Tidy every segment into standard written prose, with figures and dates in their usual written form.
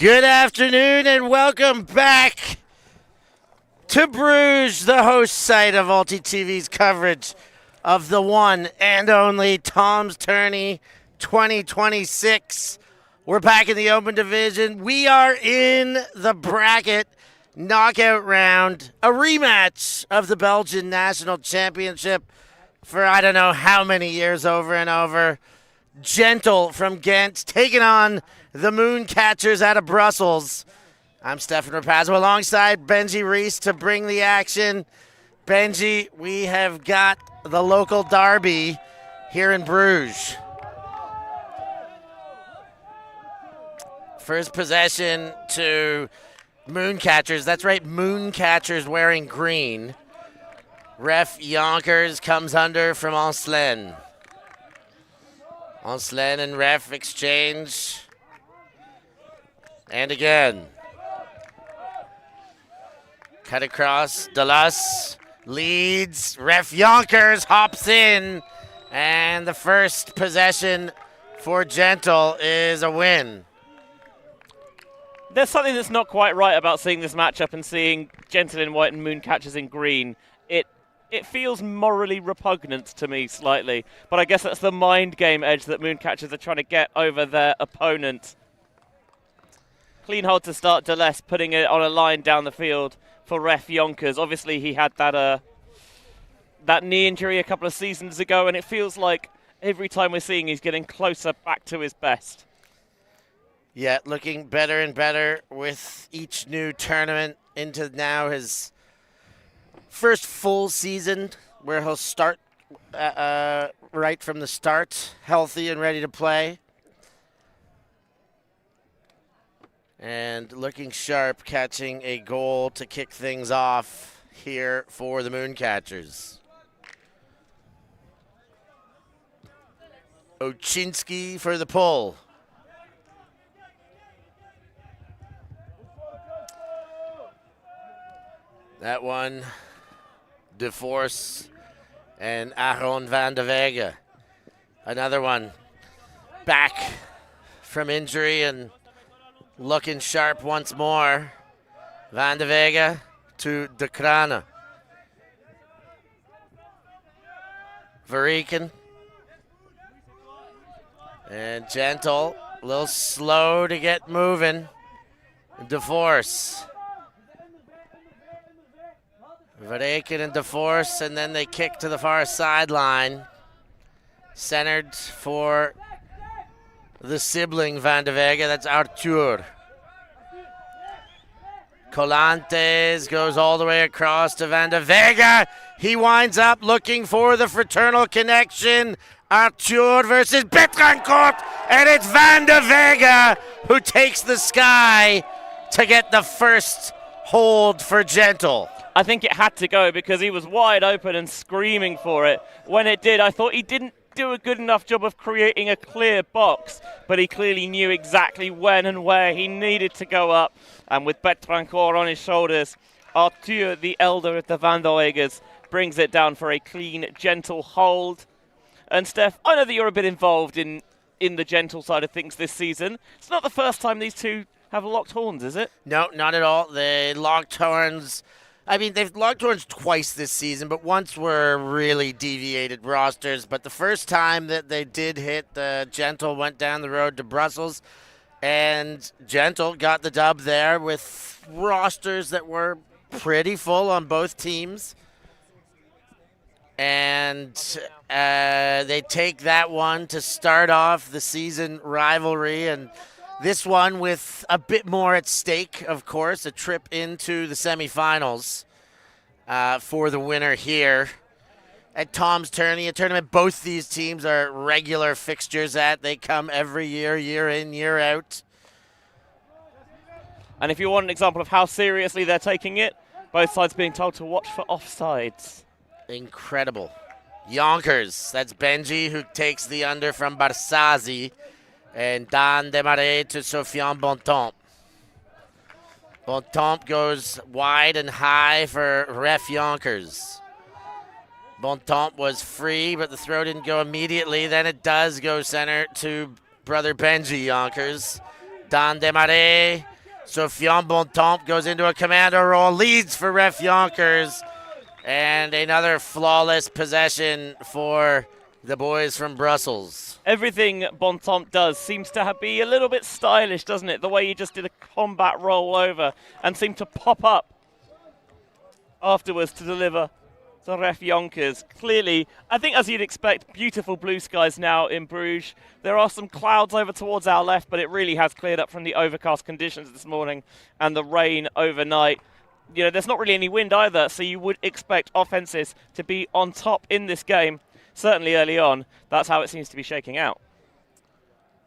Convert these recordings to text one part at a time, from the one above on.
Good afternoon and welcome back to Bruges, the host site of Alti TV's coverage of the one and only Tom's Tourney 2026. We're back in the Open Division. We are in the bracket knockout round, a rematch of the Belgian National Championship for I don't know how many years over and over. Gentle from Ghent taking on the Mooncatchers out of Brussels. I'm Stefan Rapazzo alongside Benji Reese to bring the action. Benji, we have got the local derby here in Bruges. First possession to Mooncatchers. That's right, Mooncatchers wearing green. Ref Yonkers comes under from Onslen. Onslen and ref exchange. And again. Cut across. Delas leads. Ref Yonkers hops in. And the first possession for Gentle is a win. There's something that's not quite right about seeing this matchup and seeing Gentle in white and Mooncatchers in green. It feels morally repugnant to me slightly, but I guess that's the mind game edge that Mooncatchers are trying to get over their opponent. Clean hold to start Deles, putting it on a line down the field for Ref Yonkers. Obviously, he had that knee injury a couple of seasons ago, and it feels like every time we're seeing he's getting closer back to his best. Yeah, looking better and better with each new tournament into now his first full season where he'll start right from the start, healthy and ready to play. And looking sharp, catching a goal to kick things off here for the Mooncatchers. Oczynski for the pull. That one, De Force and Aaron van de Vega. Another one back from injury and looking sharp once more. Van de Vega to De Krane. Verreken. And Gentle, a little slow to get moving. De Force. Verreken and De Force, and then they kick to the far sideline. Centered for the sibling Van de Vega, that's Arthur. Colantes goes all the way across to Van de Vega. He winds up looking for the fraternal connection. Arthur versus Betrancourt, and it's Van de Vega who takes the sky to get the first hold for Gentle. I think it had to go because he was wide open and screaming for it. When it did, I thought he didn't do a good enough job of creating a clear box, but he clearly knew exactly when and where he needed to go up. And with Betrancourt on his shoulders, Arthur, the elder of the Van der Weges, brings it down for a clean, Gentle hold. And Steph, I know that you're a bit involved in the Gentle side of things this season. It's not the first time these two have locked horns, is it? No, not at all. They locked horns. I mean, they've locked horns twice this season, but once were really deviated rosters. But the first time that they did hit, the Gentle went down the road to Brussels, and Gentle got the dub there with rosters that were pretty full on both teams. And they take that one to start off the season rivalry, and this one with a bit more at stake, of course, a trip into the semifinals for the winner here at Tom's Tourney, a tournament both these teams are regular fixtures at. They come every year, year in, year out. And if you want an example of how seriously they're taking it, both sides being told to watch for offsides. Incredible. Yonkers, that's Benji who takes the under from Barsazi. And Dan Desmarais to Sofiane Bontemps. Bontemps goes wide and high for Ref Yonkers. Bontemps was free, but the throw didn't go immediately. Then it does go center to brother Benji Yonkers. Dan Desmarais Sofiane Bontemps goes into a commando role, leads for Ref Yonkers, and another flawless possession for the boys from Brussels. Everything Bontemps does seems to be a little bit stylish, doesn't it? The way he just did a combat rollover and seemed to pop up afterwards to deliver to Ref Yonkers. Clearly, I think as you'd expect, beautiful blue skies now in Bruges. There are some clouds over towards our left, but it really has cleared up from the overcast conditions this morning and the rain overnight. You know, there's not really any wind either, so you would expect offenses to be on top in this game. Certainly early on, that's how it seems to be shaking out.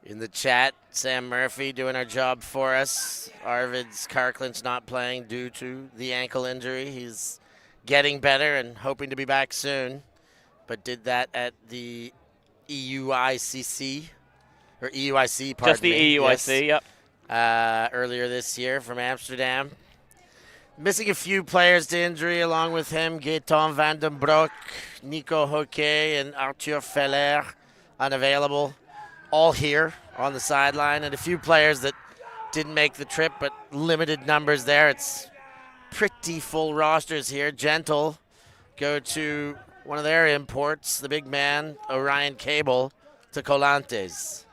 In the chat, Sam Murphy doing our job for us. Arvid's Karklin's not playing due to the ankle injury. He's getting better and hoping to be back soon, but did that at the EUICC, or EUIC, pardon me. Just the EUIC, yes. Yep. Earlier this year from Amsterdam. Missing a few players to injury along with him, Gaetan van den Broek, Nico Hockey, and Arthur Feller, unavailable. All here on the sideline, and a few players that didn't make the trip, but limited numbers there. It's pretty full rosters here. Gentle go to one of their imports, the big man, Orion Cable, to Colantes.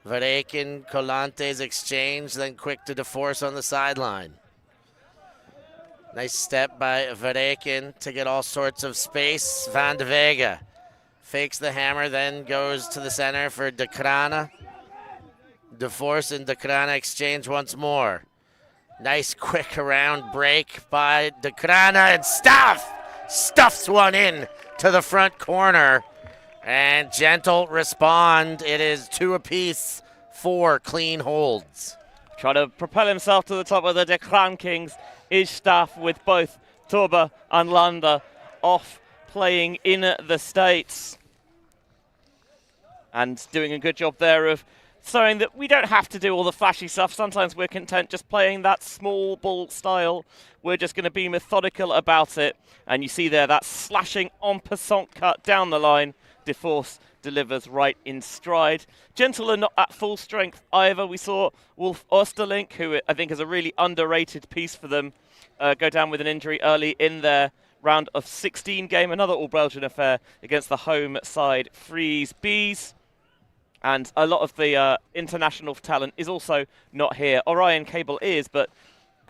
Verreken, Colantes exchange, then quick to DeForce on the sideline. Nice step by Verreken to get all sorts of space. Van de Vega fakes the hammer, then goes to the center for De Krana. DeForce and De Krana exchange once more. Nice quick around break by De Krana, and stuffs one in to the front corner. And Gentle respond. It is 2 apiece, 4 clean holds. Trying to propel himself to the top of the De Kran Kings is Staff, with both Turba and Landa off playing in the States. And doing a good job there of showing that we don't have to do all the flashy stuff. Sometimes we're content just playing that small ball style. We're just going to be methodical about it. And you see there that slashing en passant cut down the line. DeForce delivers right in stride. Gentle are not at full strength either. We saw Wolf Osterlink, who I think is a really underrated piece for them, go down with an injury early in their round of 16 game. Another all-Belgian affair against the home side Fries Bees. And a lot of the international talent is also not here. Orion Cable is, but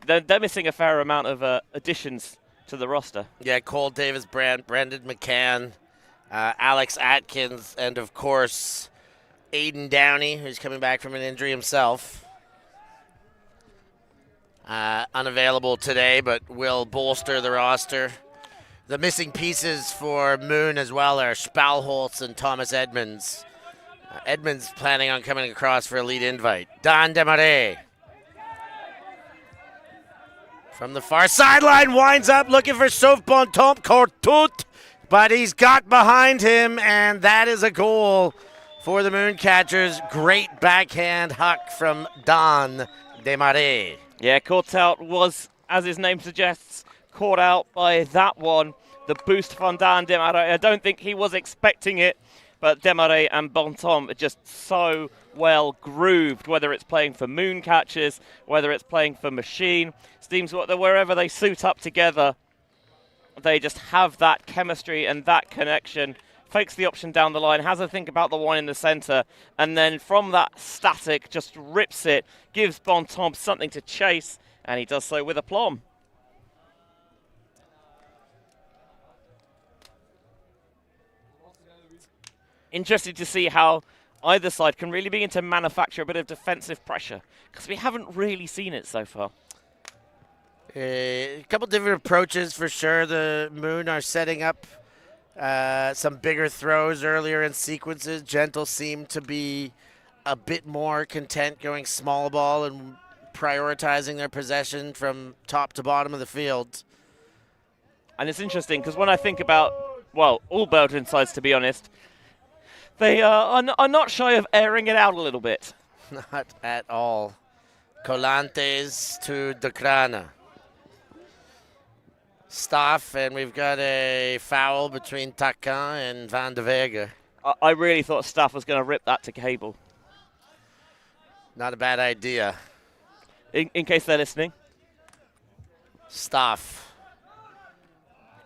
they're missing a fair amount of additions to the roster. Yeah, Cole Davis, Brandon McCann, Alex Atkins, and of course, Aiden Downey, who's coming back from an injury himself. Unavailable today, but will bolster the roster. The missing pieces for Moon as well are Spalholz and Thomas Edmonds. Edmonds planning on coming across for a lead invite. Don Desmarais. From the far sideline, winds up looking for Sauf Bontemps Courtout, but he's got behind him, and that is a goal for the Mooncatchers. Great backhand huck from Don Desmarais. Yeah, Courtout was, as his name suggests, caught out by that one. The boost from Don Desmarais. I don't think he was expecting it. But Desmarais and Bontemps are just so well grooved, whether it's playing for Mooncatchers, whether it's playing for Machine. Seems wherever they suit up together, they just have that chemistry and that connection. Fakes the option down the line, has a think about the one in the centre, and then from that static just rips it, gives Bontemps something to chase, and he does so with aplomb. Interested to see how either side can really begin to manufacture a bit of defensive pressure, because we haven't really seen it so far. A couple different approaches for sure. The Moon are setting up some bigger throws earlier in sequences. Gentle seem to be a bit more content going small ball and prioritizing their possession from top to bottom of the field. And it's interesting, because when I think about, well, all Belgian sides, to be honest, they are not shy of airing it out a little bit. Not at all. Colantes to De Krana. Staff, and we've got a foul between Takan and Van de Vega. I really thought Staff was going to rip that to Cable. Not a bad idea. in case they're listening. Stuff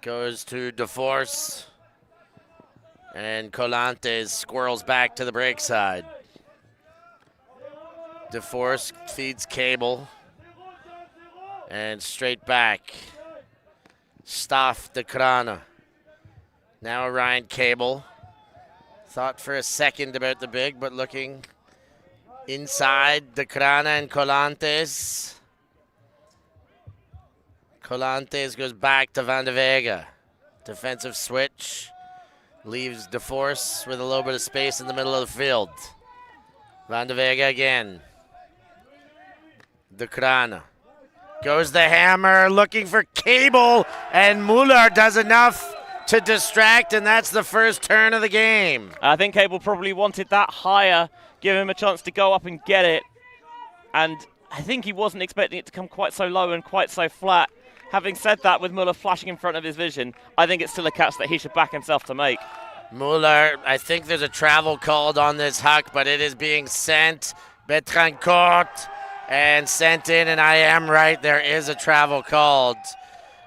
goes to DeForce. And Colantes squirrels back to the break side. DeForce feeds Cable. And straight back. Staff de Krana. Now Orion Cable. Thought for a second about the big, but looking inside de Krana and Colantes. Colantes goes back to Van de Vega. Defensive switch. Leaves DeForce with a little bit of space in the middle of the field. Van de Vega again. De Krana. Goes the hammer, looking for Cable, and Muller does enough to distract, and that's the first turn of the game. I think Cable probably wanted that higher, give him a chance to go up and get it. And I think he wasn't expecting it to come quite so low and quite so flat. Having said that, with Muller flashing in front of his vision, I think it's still a catch that he should back himself to make. Muller, I think there's a travel called on this huck, but it is being sent. Betrancourt, and sent in, and I am right, there is a travel called.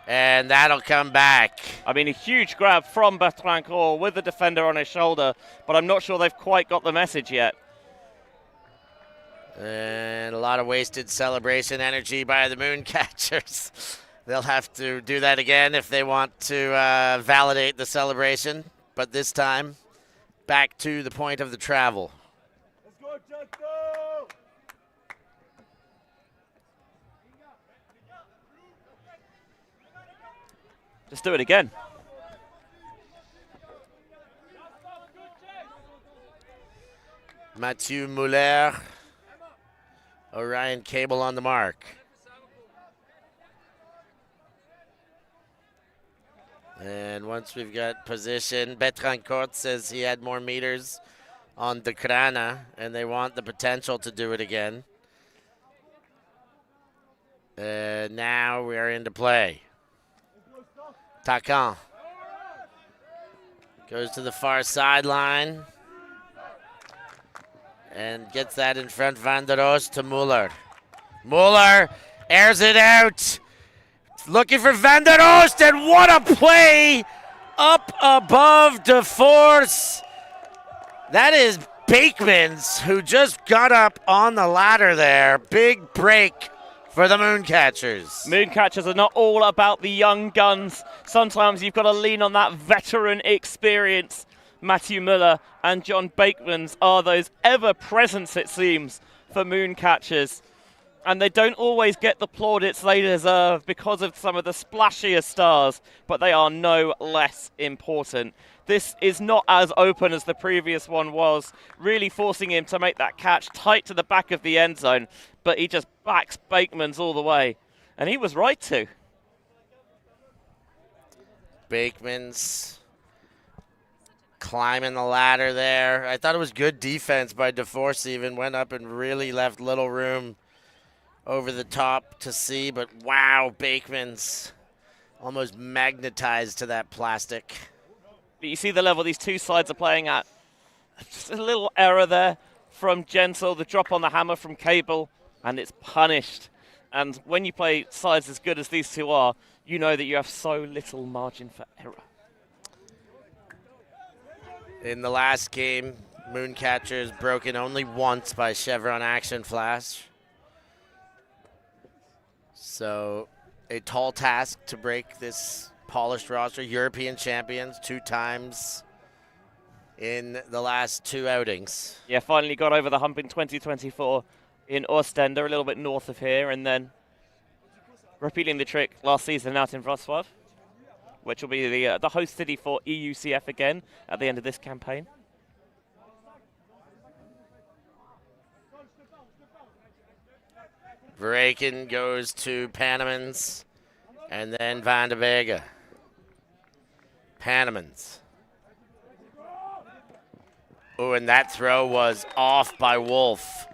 And that'll come back. I mean, a huge grab from Betrancourt with the defender on his shoulder, but I'm not sure they've quite got the message yet. And a lot of wasted celebration energy by the Mooncatchers. They'll have to do that again if they want to validate the celebration. But this time, back to the point of the travel. Let's go, Jacko! Just do it again. Mathieu Muller. Orion Cable on the mark. And once we've got position, Betrancourt says he had more meters on De Krana, and they want the potential to do it again. Now we are into play. Takan goes to the far sideline and gets that in front. Van der Roos to Muller. Muller airs it out. Looking for Van der Oost, and what a play up above DeForce. That is Bakeman's, who just got up on the ladder there. Big break for the Mooncatchers. Mooncatchers are not all about the young guns. Sometimes you've got to lean on that veteran experience. Matthew Muller and John Bakeman's are those ever-presents, it seems, for Mooncatchers. And they don't always get the plaudits they deserve because of some of the splashier stars, but they are no less important. This is not as open as the previous one was, really forcing him to make that catch tight to the back of the end zone, but he just backs Bakeman's all the way, and he was right to. Bakeman's climbing the ladder there. I thought it was good defense by DeForce, even went up and really left little room over the top to see, but wow, Bakeman's almost magnetized to that plastic. But you see the level these two sides are playing at. Just a little error there from Gentle, the drop on the hammer from Cable, and it's punished. And when you play sides as good as these two are, you know that you have so little margin for error. In the last game, Mooncatchers broken only once by Chevron Action Flash. So a tall task to break this polished roster. European champions 2 times in the last 2 outings. Yeah, finally got over the hump in 2024 in Ostend, a little bit north of here, and then repeating the trick last season out in Wrocław, which will be the host city for EUCF again at the end of this campaign. Verreken goes to Panamans, and then Van de Vega. Panamans. Oh, and that throw was off by Wolf.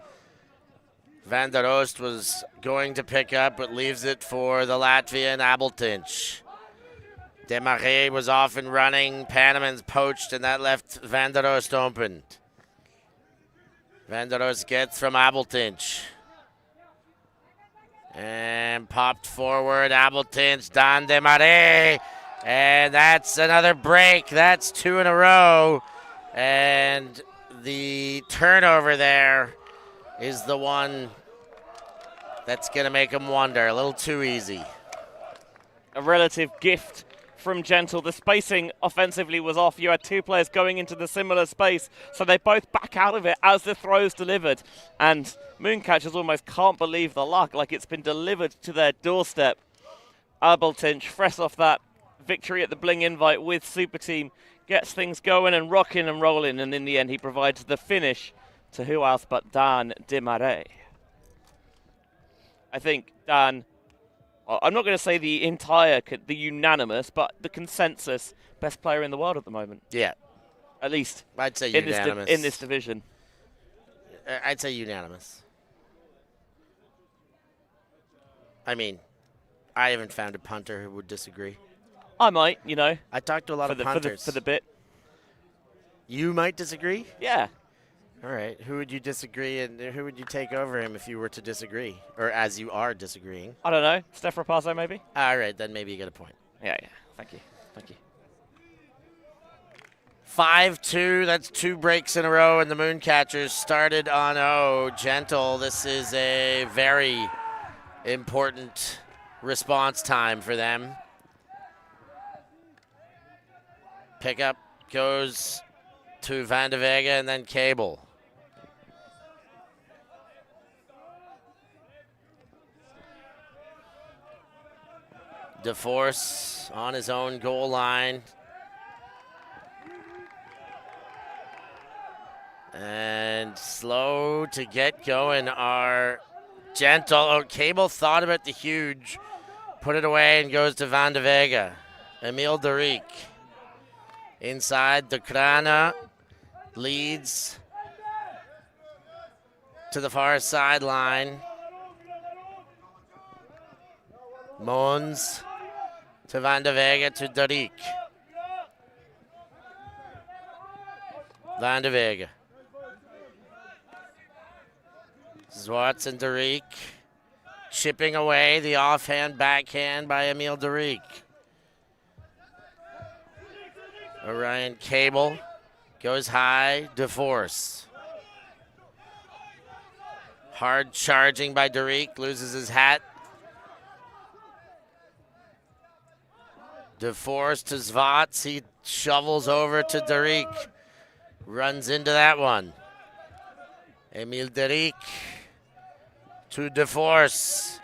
Van der Oost was going to pick up, but leaves it for the Latvian Abeltinch. Desmarais was off and running. Panamans poached, and that left Van der Oost opened. Van der Oost gets from Abeltinch. And popped forward, Abeltins, Dmitriy. And that's another break. That's 2 in a row. And the turnover there is the one that's going to make him wonder. A little too easy. A relative gift from Gentle. The spacing offensively was off. You had two players going into the similar space, so they both back out of it as the throw's delivered. And Mooncatchers almost can't believe the luck, like it's been delivered to their doorstep. Abeltinch, fresh off that victory at the Bling Invite with Super Team, gets things going and rocking and rolling, and in the end he provides the finish to who else but Dmitriy. I think Dan, well, I'm not going to say the unanimous, but the consensus best player in the world at the moment. Yeah. At least I'd say in unanimous. in this division. I'd say unanimous. I mean, I haven't found a punter who would disagree. I might, you know. I talked to a lot of punters. For the bit. You might disagree? Yeah. All right. Who would you disagree and who would you take over him if you were to disagree? Or as you are disagreeing? I don't know. Steph Rapazo, maybe? All right. Then maybe you get a point. Yeah. Thank you. 5-2. That's 2 breaks in a row, and the Mooncatchers started on Gentle. This is a very important response time for them. Pickup goes to Van de Vega and then Cable. DeForce on his own goal line. And slow to get going are Gentle. Oh, Cable thought about the huge. Put it away and goes to Van de Vega. Emil Deric. Inside, the Krana leads to the far sideline. Mons to Van de Vega to Deric. Van de Vega. Zwarts and Deric chipping away the offhand backhand by Emil Deric. Orion Cable goes high, DeForce. Hard charging by Deric, loses his hat. DeForce to Zwarts, he shovels over to Deric. Runs into that one. Emil Deric to DeForce.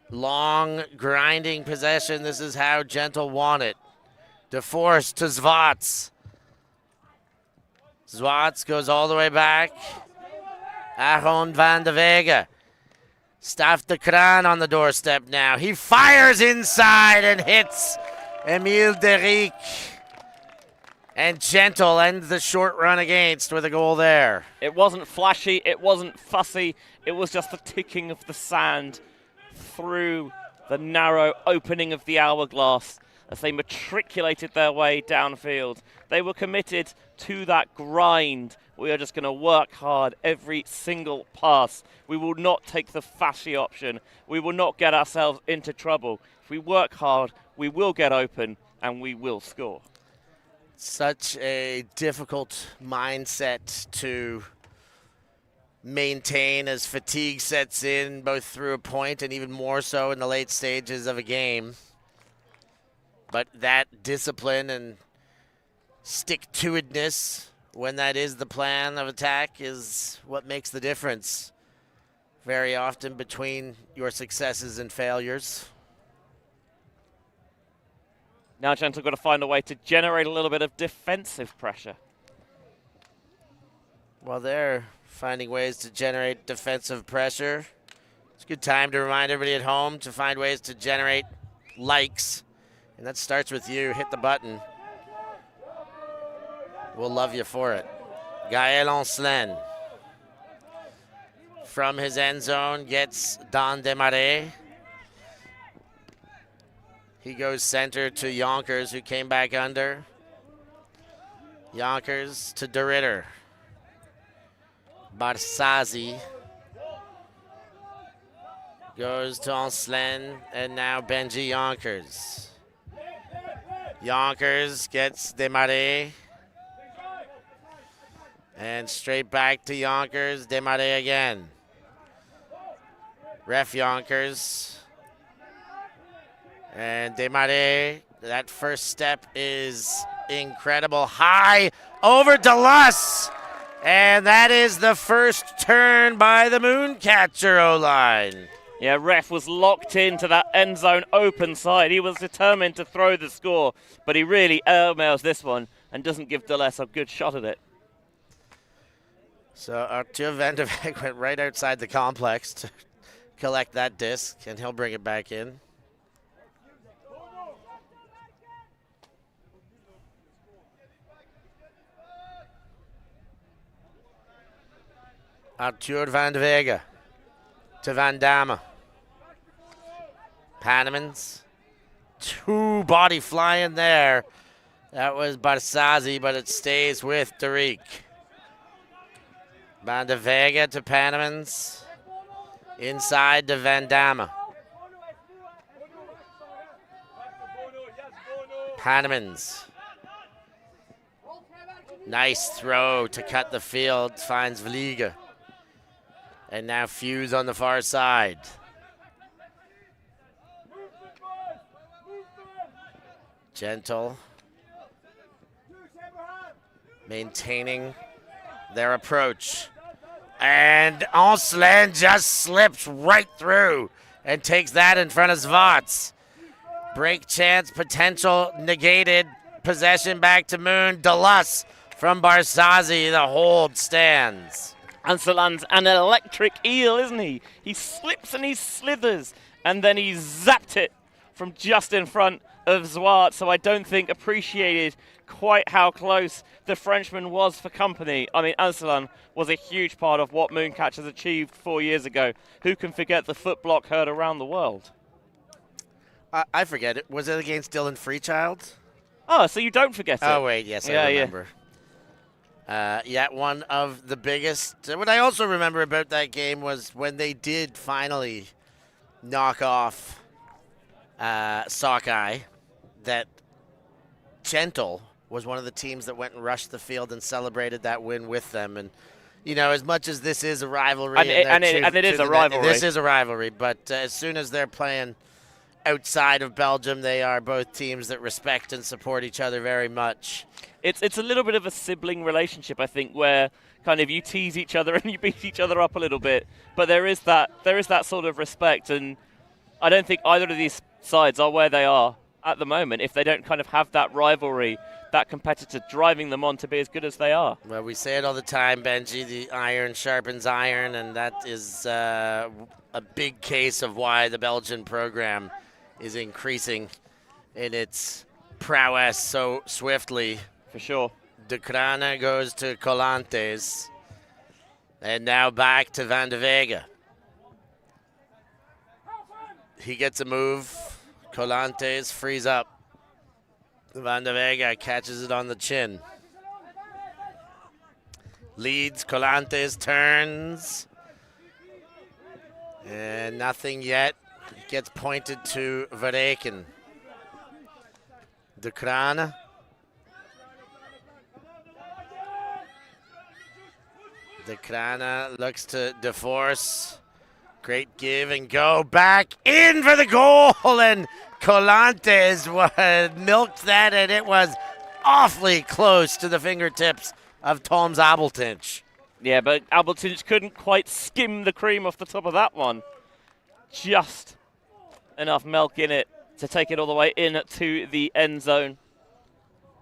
Long grinding possession. This is how Gentle won it. DeForce to Zwarts. Zwarts goes all the way back. Aron Van de Vega. Staff de Kraan on the doorstep now. He fires inside and hits Emil Deric. And Gentle ends the short run against with a goal there. It wasn't flashy, it wasn't fussy, it was just the ticking of the sand through the narrow opening of the hourglass as they matriculated their way downfield. They were committed to that grind. We are just going to work hard every single pass. We will not take the flashy option. We will not get ourselves into trouble. If we work hard, we will get open and we will score. Such a difficult mindset to maintain as fatigue sets in, both through a point and even more so in the late stages of a game. But that discipline and stick-to-itness, when that is the plan of attack, is what makes the difference very often between your successes and failures. Now Gentle got to find a way to generate a little bit of defensive pressure. While they're finding ways to generate defensive pressure, it's a good time to remind everybody at home to find ways to generate likes. And that starts with you. Hit the button. We'll love you for it. Gaël Ancelin from his end zone gets Dmitriy. He goes center to Yonkers, who came back under. Yonkers to De Ritter. Barsazi. goes to Augustin, and now Benji Yonkers. Yonkers gets Dmitriy. And straight back to Yonkers, Dmitriy again. Ref Yonkers. And Dmitriy, that first step is incredible. High over Deluss. And that is the first turn by the Mooncatcher O-line. Yeah, ref was locked into that end zone open side. He was determined to throw the score, but he really airmails this one and doesn't give Deluss a good shot at it. So Arthur van der Weg went right outside the complex to collect that disc, and he'll bring it back in. Arthur van der Weg to Van Damme. Panemans. Two body flying there. That was Barsazi, but it stays with Derek. Van der Weg to Panemans. Inside to Van Damme. Panemans. Nice throw to cut the field. Finds Vliege. And now Fuse on the far side. Gentle. Maintaining their approach. And Augustin just slips right through and takes that in front of Zvots. Break chance, potential negated. Possession back to Moon. Deluss from Barsazi. The hold stands. Anselan's an electric eel, isn't he? He slips and he slithers, and then he zapped it from just in front of Zwart, so I don't think appreciated quite how close the Frenchman was for company. I mean, Anselan was a huge part of what Mooncatchers achieved 4 years ago. Who can forget the foot block heard around the world? I forget it. Was it against Dylan Freechild? Oh, so you don't forget it. Oh, wait, yes, I remember. Yeah, one of the biggest. What I also remember about that game was when they did finally knock off Sockeye, that Gentle was one of the teams that went and rushed the field and celebrated that win with them. And, you know, as much as this is a rivalry. And it is a rivalry. This is a rivalry, but as soon as they're playing outside of Belgium, they are both teams that respect and support each other very much. It's a little bit of a sibling relationship, I think, where kind of you tease each other and you beat each other up a little bit. But there is that sort of respect, and I don't think either of these sides are where they are at the moment if they don't kind of have that rivalry, that competitor driving them on to be as good as they are. Well, we say it all the time, Benji, the iron sharpens iron, and that is a big case of why the Belgian program is increasing in its prowess so swiftly. For sure. De Krane goes to Colantes. And now back to Van der Weg. He gets a move. Colantes frees up. Van der Weg catches it on the chin. Leads. Colantes turns. And nothing yet. Gets pointed to Verreken. De Krane. De Krane looks to DeForce. Great give and go. Back in for the goal. And Colantes milked that, and it was awfully close to the fingertips of Tom's Abeltinch. Yeah, but Abeltinch couldn't quite skim the cream off the top of that one. Just enough milk in it to take it all the way in to the end zone.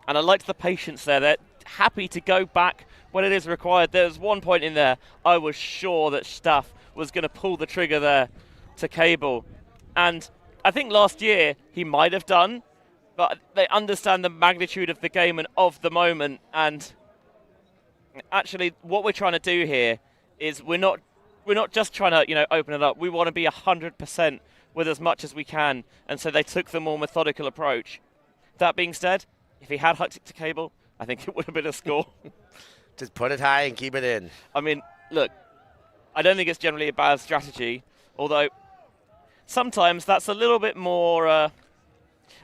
And I liked the patience there. They're happy to go back when it is required. There's one point in there I was sure that Staff was going to pull the trigger there to Cable. And I think last year he might have done, but they understand the magnitude of the game and of the moment. And actually what we're trying to do here is we're not just trying to, open it up. We want to be 100% with as much as we can. And so they took the more methodical approach. That being said, if he had hucked it to Cable, I think it would have been a score. Just put it high and keep it in. I mean, look, I don't think it's generally a bad strategy, although sometimes that's a little bit more, a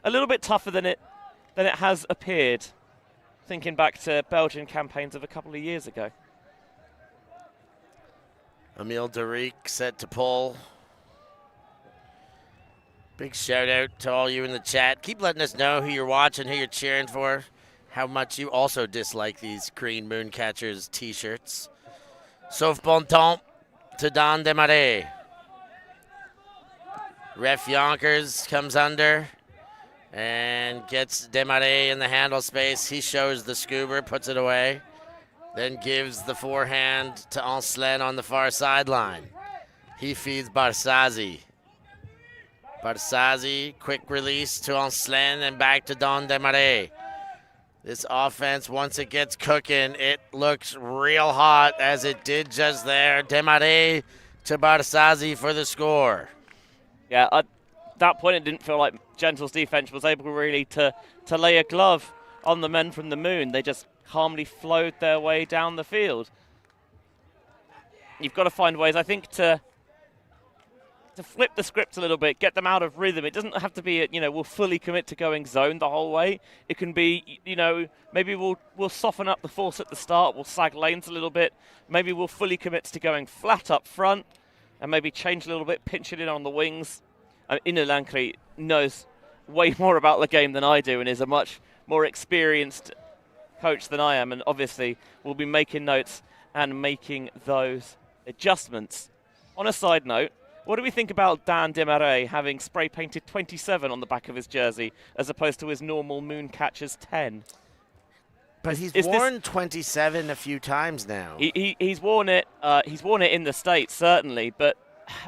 little bit tougher than it has appeared. Thinking back to Belgian campaigns of a couple of years ago. Emil Derek set to pull. Big shout out to all you in the chat. Keep letting us know who you're watching, who you're cheering for, how much you also dislike these green Mooncatchers t-shirts. Sauf bon temps to Don Desmarais. Ref Yonkers comes under and gets Desmarais in the handle space. He shows the scuba, puts it away, then gives the forehand to Ancelin on the far sideline. He feeds Barsazi. Barsazi, quick release to Ancelin and back to Don Desmarais. This offense, once it gets cooking, it looks real hot as it did just there. Desmarais to Barsazi for the score. Yeah, at that point it didn't feel like Gentle's defense was able really to lay a glove on the men from the Moon. They just calmly flowed their way down the field. You've got to find ways, I think, to flip the script a little bit, get them out of rhythm. It doesn't have to be, we'll fully commit to going zone the whole way. It can be, maybe we'll soften up the force at the start. We'll sag lanes a little bit. Maybe we'll fully commit to going flat up front and maybe change a little bit, pinch it in on the wings. Ine Lankry knows way more about the game than I do and is a much more experienced coach than I am, and obviously will be making notes and making those adjustments. On a side note, what do we think about Dan Desmarais having spray painted 27 on the back of his jersey as opposed to his normal Mooncatchers 10? But he's worn 27 a few times now. He's worn it. He's worn it in the States certainly, but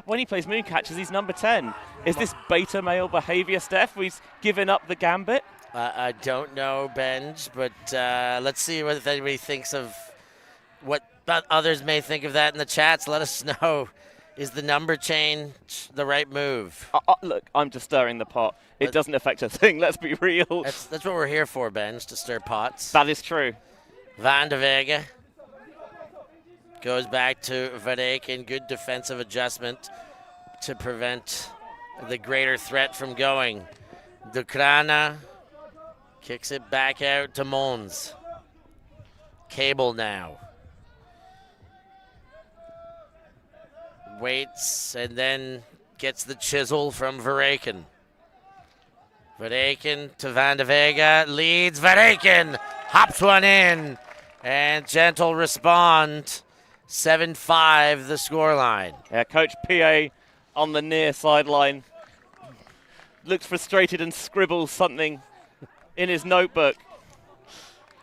when he plays Mooncatchers, he's number 10. Is this beta male behavior, Steph? He's given up the gambit. I don't know, Benj, but let's see what anybody thinks of what others may think of that in the chats. Let us know. Is the number change the right move? Look, I'm just stirring the pot. It doesn't affect a thing, let's be real. That's what we're here for, Benj, to stir pots. That is true. Van de Vega goes back to Verreken. Good defensive adjustment to prevent the greater threat from going. Dukrana kicks it back out to Mons. Cable now. Waits and then gets the chisel from Verreken. Verreken to Van de Vega, leads Verreken, hops one in, and Gentle respond. 7-5 the scoreline. Yeah, Coach PA on the near sideline looks frustrated and scribbles something in his notebook.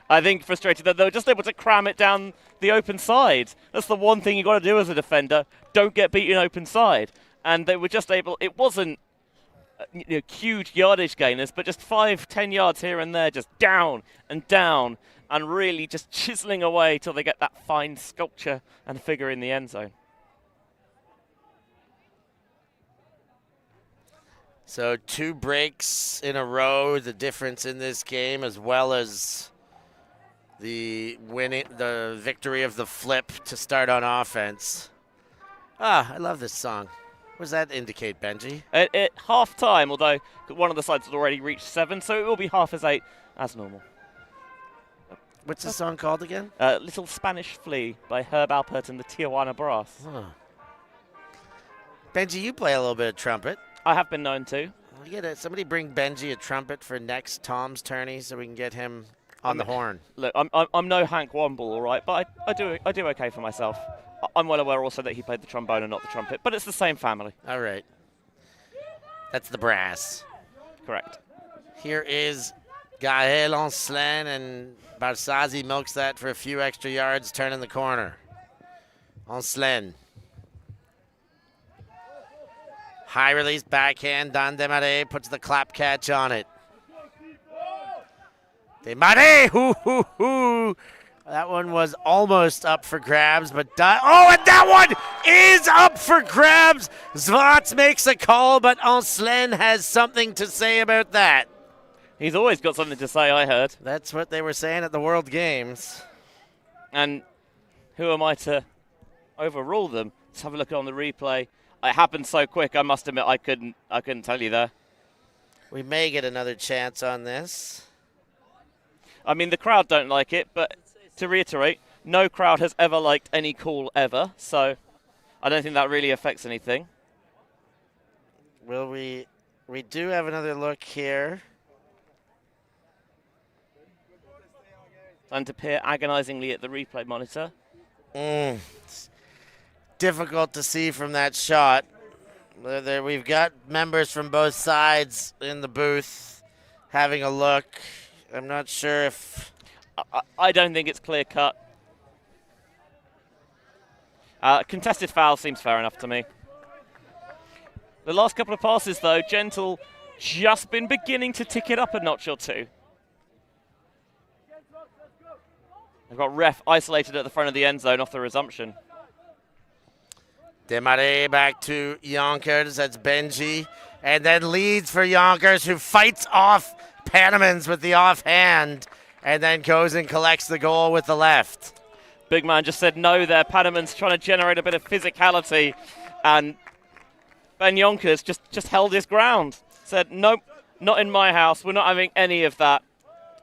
I think frustrated that they were just able to cram it down the open side. That's the one thing you got to do as a defender. Don't get beaten open side. And they were just able, it wasn't huge yardage gainers, but just 5-10 yards here and there, just down and down, and really just chiseling away till they get that fine sculpture and figure in the end zone. So 2 breaks in a row, the difference in this game, as well as the victory of the flip to start on offense. I love this song. What does that indicate, Benji? At half time, although one of the sides had already reached 7, so it will be 8:30 as normal. What's the song called again? Little Spanish Flea by Herb Alpert and the Tijuana Brass. Huh. Benji, you play a little bit of trumpet. I have been known to. Somebody bring Benji a trumpet for next Tom's tourney so we can get him on the horn. Look, I'm no Hank Womble, all right, but I do okay for myself. I'm well aware also that he played the trombone and not the trumpet, but it's the same family. All right. That's the brass. Correct. Here is Gaël Ancelin, and Barsazi milks that for a few extra yards, turning the corner. Ancelin. High release backhand. Don Desmarais puts the clap catch on it. Desmarais, hoo. That one was almost up for grabs, but and that one is up for grabs. Zvatz makes a call, but Ancelin has something to say about that. He's always got something to say, I heard. That's what they were saying at the World Games. And who am I to overrule them? Let's have a look on the replay. It happened so quick, I must admit I couldn't tell you there. We may get another chance on this. I mean, the crowd don't like it, but to reiterate, no crowd has ever liked any call ever, so I don't think that really affects anything. Will we do have another look here. Time to peer agonizingly at the replay monitor. It's difficult to see from that shot. We've got members from both sides in the booth having a look. I'm not sure if... I don't think it's clear cut. Contested foul seems fair enough to me. The last couple of passes, though, Gentle just been beginning to tick it up a notch or two. They've got ref isolated at the front of the end zone off the resumption. Dmitriy back to Yonkers. That's Benji. And then leads for Yonkers, who fights off Panamans with the offhand and then goes and collects the goal with the left. Big man just said no there. Panamans trying to generate a bit of physicality. And Ben Yonkers just held his ground. Said, nope, not in my house. We're not having any of that.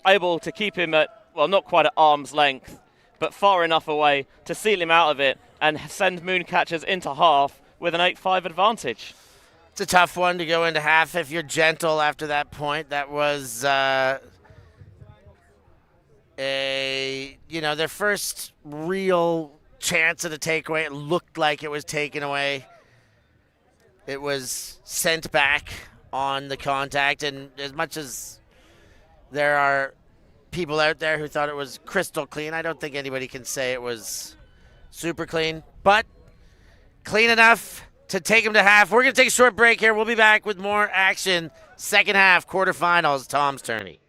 Able to keep him at, well, not quite at arm's length, but far enough away to seal him out of it and send Mooncatchers into half with an 8-5 advantage. It's a tough one to go into half if you're Gentle after that point. That was their first real chance at a takeaway. It looked like it was taken away. It was sent back on the contact, and as much as there are people out there who thought it was crystal clean, I don't think anybody can say it was super clean, but clean enough to take him to half. We're going to take a short break here. We'll be back with more action. Second half, quarterfinals, Tom's Tourney.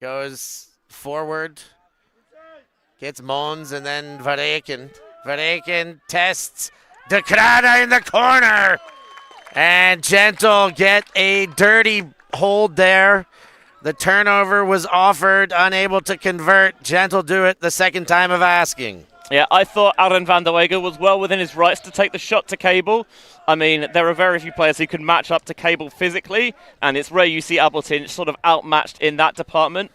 Goes forward, gets Mons, and then Vareken. Vareken tests De Krada in the corner. And Gentle get a dirty hold there. The turnover was offered, unable to convert. Gentle do it the second time of asking. Yeah, I thought Aaron van der Wegen was well within his rights to take the shot to Cable. I mean, there are very few players who can match up to Cable physically, and it's rare you see Appleton sort of outmatched in that department.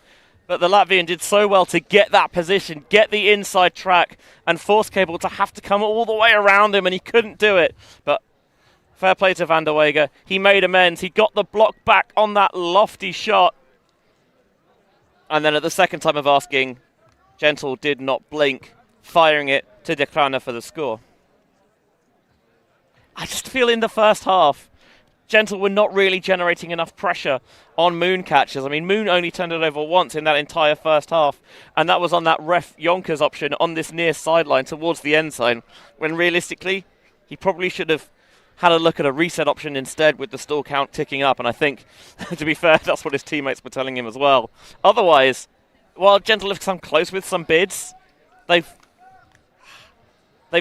But the Latvian did so well to get that position, get the inside track, and force Cable to have to come all the way around him, and he couldn't do it. But fair play to van der Wegen. He made amends. He got the block back on that lofty shot. And then at the second time of asking, Gentle did not blink, firing it to De Krana for the score. I just feel in the first half, Gentle were not really generating enough pressure on Mooncatchers. I mean, Moon only turned it over once in that entire first half, and that was on that ref Yonkers option on this near sideline towards the end zone, when realistically, he probably should have had a look at a reset option instead with the stall count ticking up, and I think, to be fair, that's what his teammates were telling him as well. Otherwise, while Gentle have come close with some bids, they've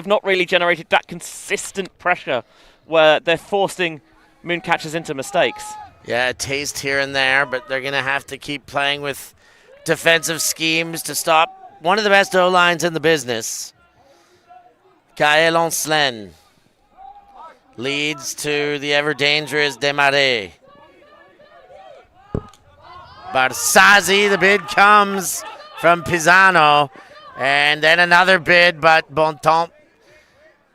not really generated that consistent pressure where they're forcing Mooncatchers into mistakes. Yeah, a taste here and there, but they're going to have to keep playing with defensive schemes to stop one of the best O-lines in the business. Mickael Onslen leads to the ever-dangerous Dmitriy. Barsazi, the bid comes from Pisano, and then another bid, but Bontemps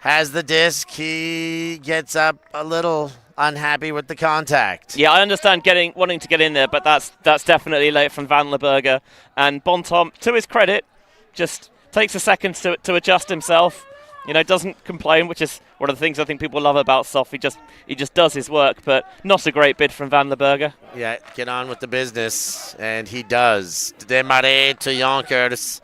has the disc. He gets up a little unhappy with the contact. Yeah, I understand wanting to get in there, but that's definitely late from Van Lerberger. And Bontemps, to his credit, just takes a second to adjust himself. You know, doesn't complain, which is one of the things I think people love about Sof. He just does his work, but not a great bid from Van Lerberger. Yeah, get on with the business, and he does. Dmitriy to Yonkers.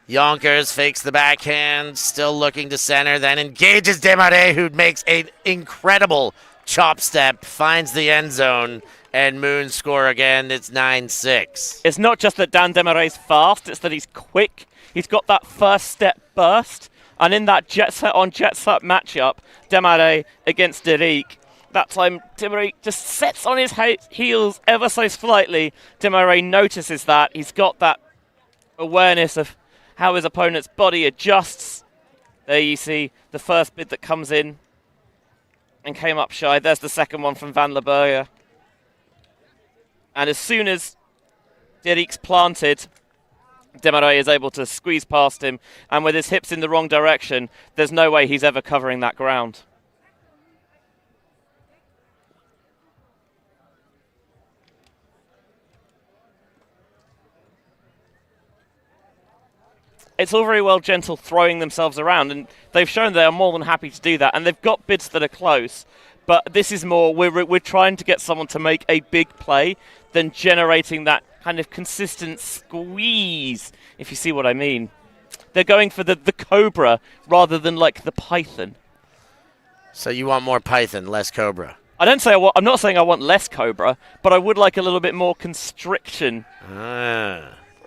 Yonkers fakes the backhand, still looking to center, then engages Dmitriy, who makes an incredible chop step, finds the end zone, and Moon score again. It's 9-6. It's not just that Dan Demire's fast, it's that he's quick. He's got that first step burst, and in that jet set on jet set matchup, Dmitriy against Derek, that time Dmitriy just sets on his heels ever so slightly. Dmitriy notices that. He's got that awareness of how his opponent's body adjusts. There you see the first bid that comes in and came up shy. There's the second one from Van Lerberger. And as soon as Derek's planted, Dmitriy is able to squeeze past him, and with his hips in the wrong direction, there's no way he's ever covering that ground. It's all very well Gentle throwing themselves around, and they've shown they are more than happy to do that, and they've got bids that are close, but this is more, we're trying to get someone to make a big play than generating that kind of consistent squeeze, if you see what I mean. They're going for the cobra rather than like the python. So you want more python, less cobra? I'm not saying I want less cobra, but I would like a little bit more constriction.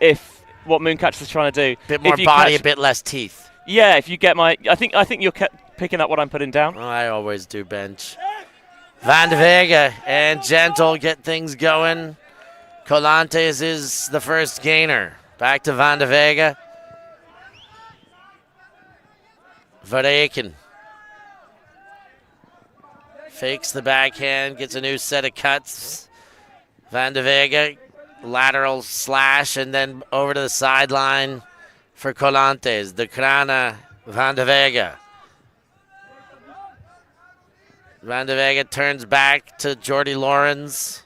If what Mooncatchers is trying to do. Bit more body, a bit less teeth. Yeah, if you get I think you're picking up what I'm putting down. Oh, I always do, bench. Van de Vega and Gentle get things going. Colantes is the first gainer. Back to Van de Vega. Verreken fakes the backhand, gets a new set of cuts. Van de Vega, lateral slash, and then over to the sideline for Colantes. De Krana, Van de Vega. Van de Vega turns back to Jordy Lawrence.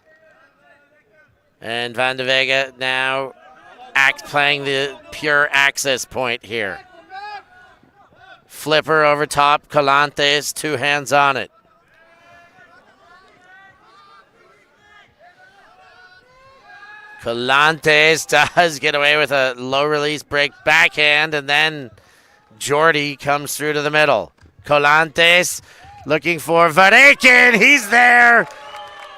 And Van de Vega now playing the pure access point here. Flipper over top, Colantes, 2 hands on it. Colantes does get away with a low release break backhand, and then Jordy comes through to the middle. Colantes looking for Verreken. He's there.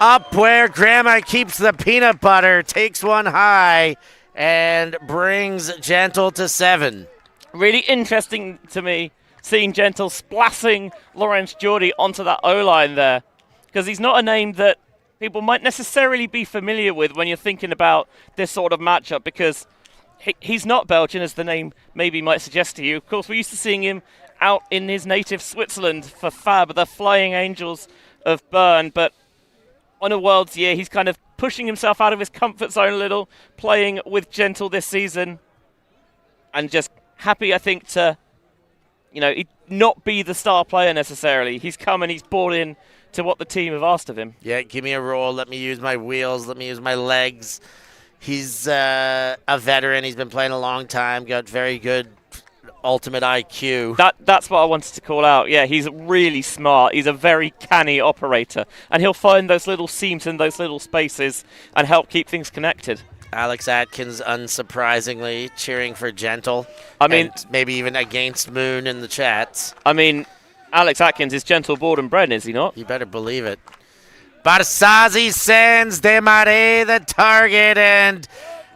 Up where Grandma keeps the peanut butter, takes one high, and brings Gentle to 7. Really interesting to me seeing Gentle splashing Lawrence Jordy onto that O-line there, because he's not a name that people might necessarily be familiar with when you're thinking about this sort of matchup, because he's not Belgian, as the name maybe might suggest to you. Of course, we're used to seeing him out in his native Switzerland for Fab, the Flying Angels of Bern, but on a World's year, he's kind of pushing himself out of his comfort zone a little, playing with Gentle this season, and just happy, I think, to, not be the star player necessarily. He's come and he's bought in to what the team have asked of him. Yeah, give me a roll. Let me use my wheels. Let me use my legs. He's a veteran. He's been playing a long time. Got very good ultimate IQ. That's what I wanted to call out. Yeah, he's really smart. He's a very canny operator, and he'll find those little seams in those little spaces and help keep things connected. Alex Atkins, unsurprisingly, cheering for Gentle. I mean, and maybe even against Moon in the chats. I mean, Alex Atkins is Gentle, born and bred, is he not? You better believe it. Barsazi sends Desmarais the target, and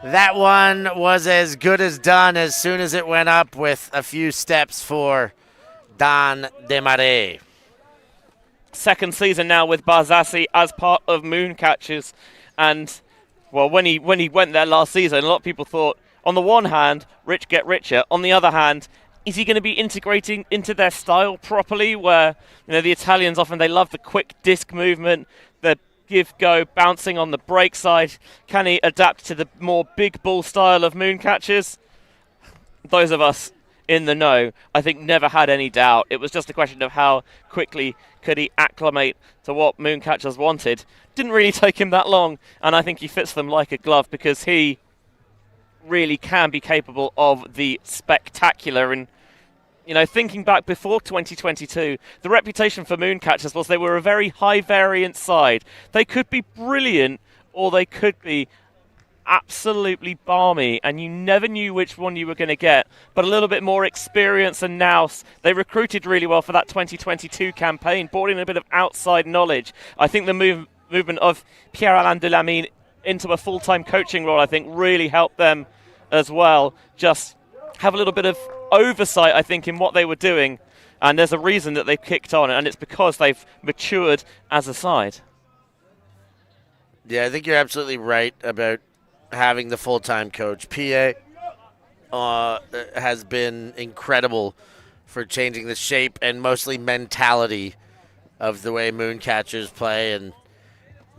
that one was as good as done as soon as it went up with a few steps for Don Desmarais. Second season now with Barsazi as part of Mooncatchers, and well, when he went there last season, a lot of people thought, on the one hand, rich get richer. On the other hand, is he going to be integrating into their style properly? Where the Italians often they love the quick disc movement, the give-go bouncing on the break side. Can he adapt to the more big ball style of Mooncatchers? Those of us in the know, I think, never had any doubt. It was just a question of how quickly could he acclimate to what Mooncatchers wanted. Didn't really take him that long, and I think he fits them like a glove because he really can be capable of the spectacular. And thinking back before 2022, the reputation for Mooncatchers was they were a very high variance side. They could be brilliant or they could be absolutely balmy, and you never knew which one you were going to get, but a little bit more experience and nous. They recruited really well for that 2022 campaign, brought in a bit of outside knowledge. I think the movement of Pierre-Alain Delamine into a full-time coaching role, I think, really helped them as well. Just have a little bit of oversight, I think, in what they were doing, and there's a reason that they've kicked on, and it's because they've matured as a side. Yeah, I think you're absolutely right about having the full-time coach. PA has been incredible for changing the shape and mostly mentality of the way Mooncatchers play, and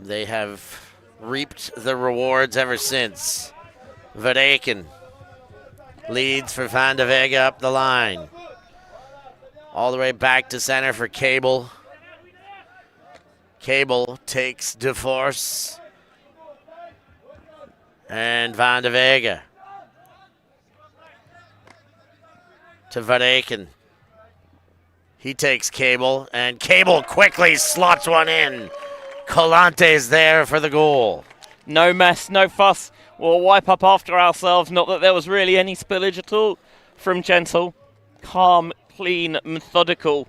they have reaped the rewards ever since. Verreken leads for Van de Vega up the line. All the way back to center for Cable. Cable takes De Force. And Van de Vega to Verreken. He takes Cable, and Cable quickly slots one in. Colante's there for the goal. No mess, no fuss. We'll wipe up after ourselves. Not that there was really any spillage at all from Gentle. Calm, clean, methodical.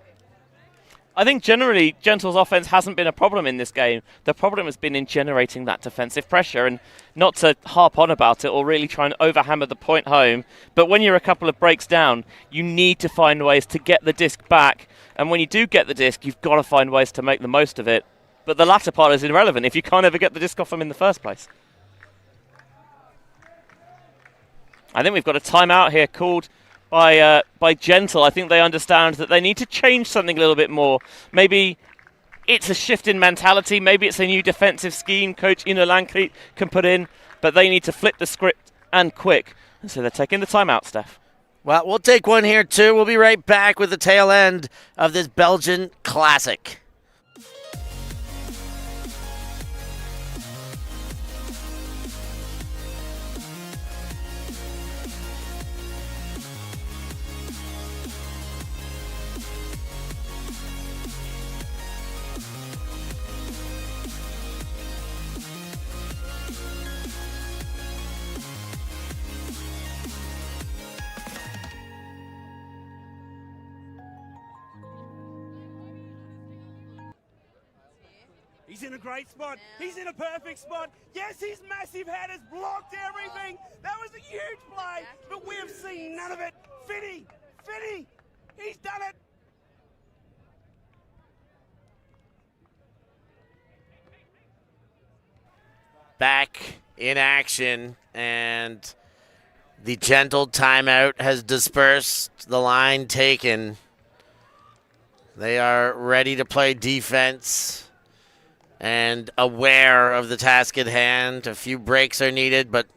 I think generally Gentle's offense hasn't been a problem in this game. The problem has been in generating that defensive pressure, and not to harp on about it or really try and overhammer the point home, but when you're a couple of breaks down, you need to find ways to get the disc back, and when you do get the disc, you've got to find ways to make the most of it. But the latter part is irrelevant if you can't ever get the disc off them in the first place. I think we've got a timeout here called by Gentle. I think they understand that they need to change something a little bit more. Maybe it's a shift in mentality. Maybe it's a new defensive scheme Coach Inolanki can put in, but they need to flip the script and quick. And so they're taking the timeout, Steph. Well, we'll take one here too. We'll be right back with the tail end of this Belgian classic. He's in a great spot. He's in a perfect spot. Yes, his massive head has blocked everything. That was a huge play, but we have seen none of it. Finny, he's done it. Back in action, and the Gentle timeout has dispersed. The line taken. They are ready to play defense and aware of the task at hand. A few breaks are needed, but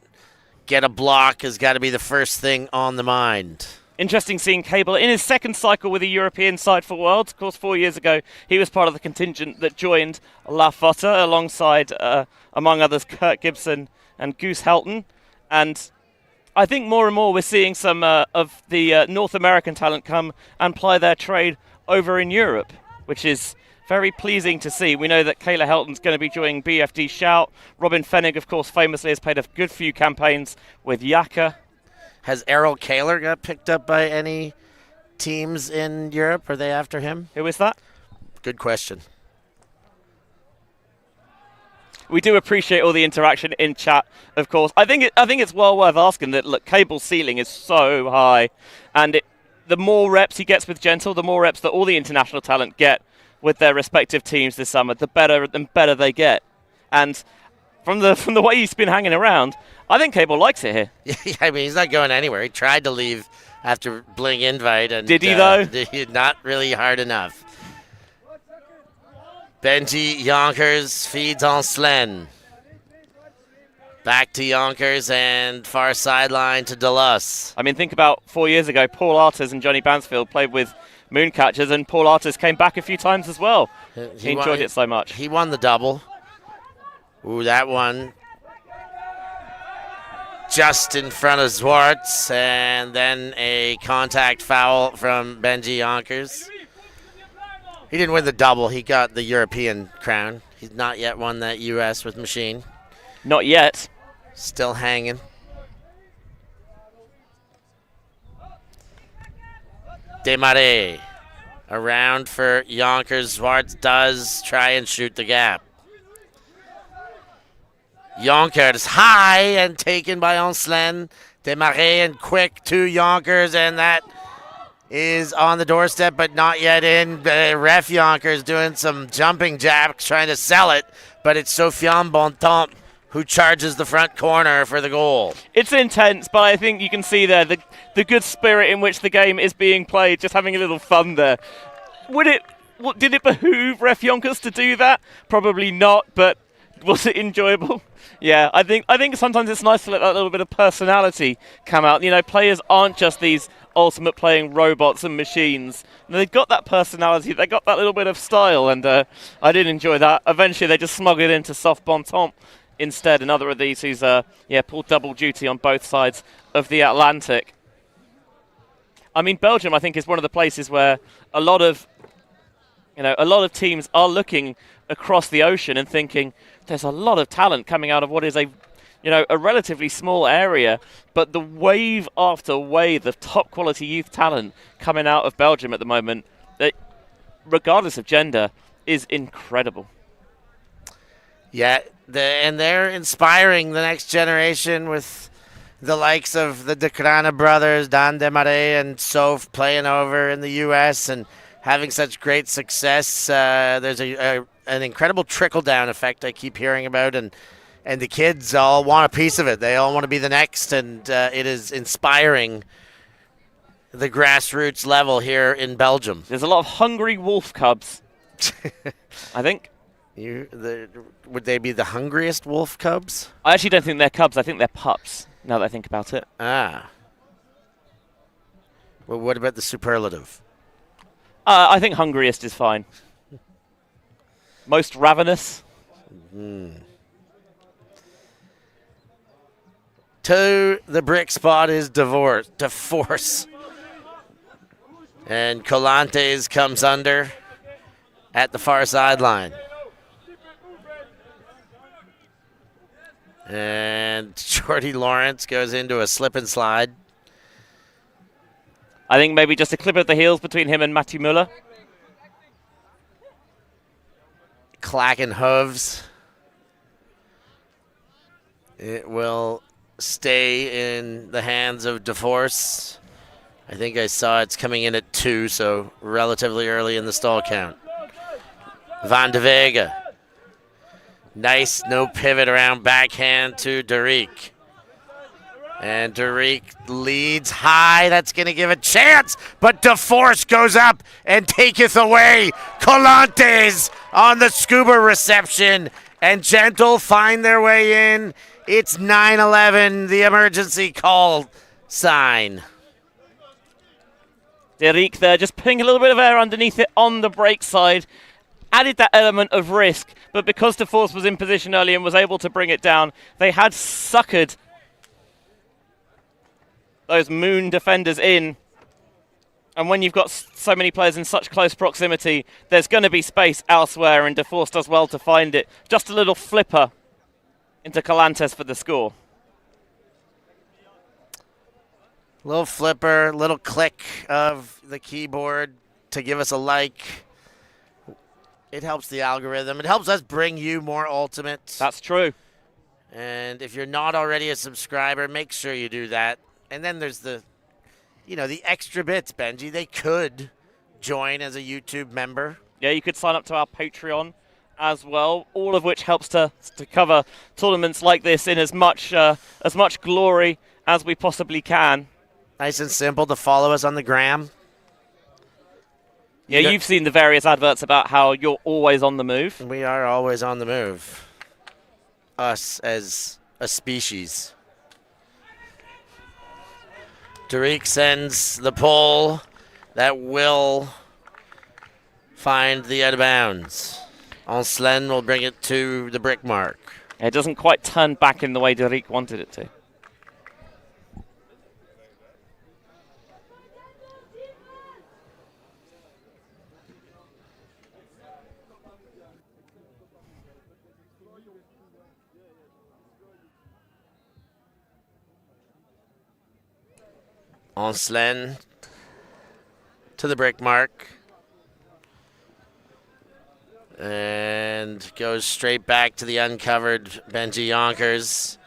get a block has got to be the first thing on the mind. Interesting seeing Cable in his second cycle with a European side for Worlds. Of course, 4 years ago, he was part of the contingent that joined La Fotta alongside, among others, Kurt Gibson and Goose Helton. And I think more and more we're seeing some of the North American talent come and ply their trade over in Europe, which is very pleasing to see. We know that Kayla Helton's going to be joining BFD Shout. Robin Fennig, of course, famously has played a good few campaigns with Yaka. Has Errol Kaler got picked up by any teams in Europe? Are they after him? Who is that? Good question. We do appreciate all the interaction in chat, of course. I think it's well worth asking that, look, Cable's ceiling is so high, and the more reps he gets with Gentle, the more reps that all the international talent get with their respective teams this summer, the better they get. And from the way he's been hanging around, I think Cable likes it here. Yeah, I mean, he's not going anywhere. He tried to leave after Bling invite. And, did he, though? Not really hard enough. Benji Yonkers feeds on Slen. Back to Yonkers and far sideline to Delos. I mean, think about 4 years ago, Paul Artis and Johnny Bansfield played with Mooncatchers, and Paul Artis came back a few times as well. He enjoyed it so much. He won the double. Ooh, that one. Just in front of Zwarts, and then a contact foul from Benji Yonkers. He didn't win the double. He got the European crown. He's not yet won that U.S. with Machine. Not yet. Still hanging. Desmarais. Around for Yonkers. Zwarts does try and shoot the gap. Yonkers high and taken by Onslen. Desmarais and quick to Yonkers, and that is on the doorstep, but not yet in. Ref Yonkers doing some jumping jacks, trying to sell it, but it's Sofiane Bontemps who charges the front corner for the goal. It's intense, but I think you can see there the good spirit in which the game is being played, just having a little fun there. Did it behoove Ref Yonkers to do that? Probably not, but was it enjoyable? Yeah, I think sometimes it's nice to let that little bit of personality come out. You know, players aren't just these ultimate playing robots and machines. They've got that personality, they got that little bit of style, and I did enjoy that. Eventually they just smuggled it into Soft Bontemps instead, another of these who's pulled double duty on both sides of the Atlantic. I mean, Belgium, I think, is one of the places where a lot of teams are looking across the ocean and thinking there's a lot of talent coming out of what is a relatively small area, but the wave after wave of top quality youth talent coming out of Belgium at the moment, regardless of gender, is incredible. Yeah, and they're inspiring the next generation with the likes of the De Crana brothers, Dan Desmarais and Soph, playing over in the U.S. and having such great success. There's an incredible trickle-down effect I keep hearing about, and the kids all want a piece of it. They all want to be the next, and it is inspiring the grassroots level here in Belgium. There's a lot of hungry wolf cubs, I think. Would they be the hungriest wolf cubs? I actually don't think they're cubs. I think they're pups, now that I think about it. Ah. Well, what about the superlative? I think hungriest is fine. Most ravenous. To the brick spot is DeForce. And Colantes comes under at the far sideline. And Jordy Lawrence goes into a slip and slide. I think maybe just a clip of the heels between him and Matthew Muller. Clacking hooves. It will stay in the hands of DeForce. I think I saw it's coming in at 2, so relatively early in the stall count. Van de Vega. Nice no pivot around backhand to Derek. And Derek leads high. That's going to give a chance. But DeForce goes up and taketh away. Colantes on the scuba reception. And Gentle find their way in. It's 9-11, the emergency call sign. Derek there just putting a little bit of air underneath it on the break side. Added that element of risk. But because DeForce was in position early and was able to bring it down, they had suckered those Moon defenders in. And when you've got so many players in such close proximity, there's going to be space elsewhere, and DeForce does well to find it. Just a little flipper into Calantes for the score. Little flipper, little click of the keyboard to give us a like. It helps the algorithm. It helps us bring you more Ultimates. That's true. And if you're not already a subscriber, make sure you do that. And then there's the extra bits, Benji. They could join as a YouTube member. Yeah, you could sign up to our Patreon as well, all of which helps to cover tournaments like this in as much glory as we possibly can. Nice and simple to follow us on the gram. Yeah, you've seen the various adverts about how you're always on the move. We are always on the move. Us as a species. Tariq sends the pull that will find the out of bounds. Enslen will bring it to the brick mark. It doesn't quite turn back in the way Tariq wanted it to. Enslen to the brick mark. And goes straight back to the uncovered Benji Yonkers.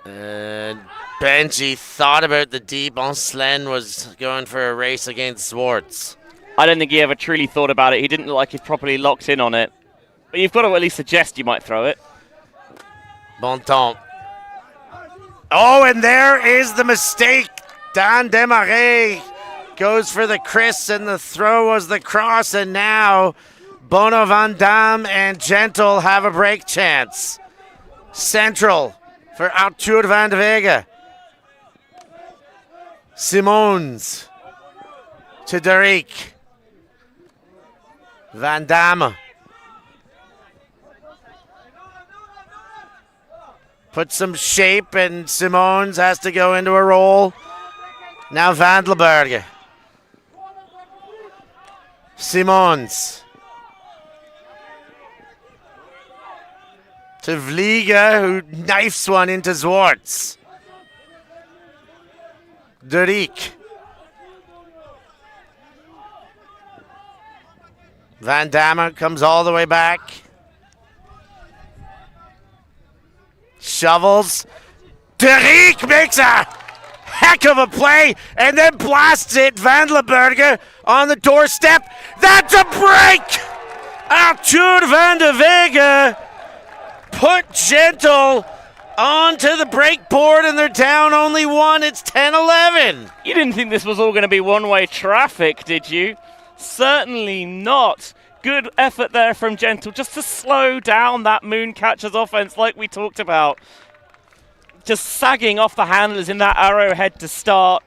And Benji thought about the deep. Enslen was going for a race against Swartz. I don't think he ever truly thought about it. He didn't look like he's properly locked in on it. But you've got to at least suggest you might throw it. Bon temps. Oh, and there is the mistake. Dan Desmarais goes for the Chris, and the throw was the cross, and now Bono Van Dam and Gentle have a break chance. Central for Arthur van de Vega. Simons to Derek. Van Damme. Put some shape, and Simons has to go into a roll. Now Vandleberg. Simons. To Vliga, who knifes one into Swartz. Derek. Van Damme comes all the way back. Shovels. Derek makes a heck of a play and then blasts it. Vandleberger on the doorstep. That's a break! Arthur van de Vega put Gentle onto the break board, and they're down only one. It's 10-11. You didn't think this was all going to be one-way traffic, did you? Certainly not. Good effort there from Gentle just to slow down that Mooncatchers offense like we talked about. Just sagging off the handlers in that arrowhead to start.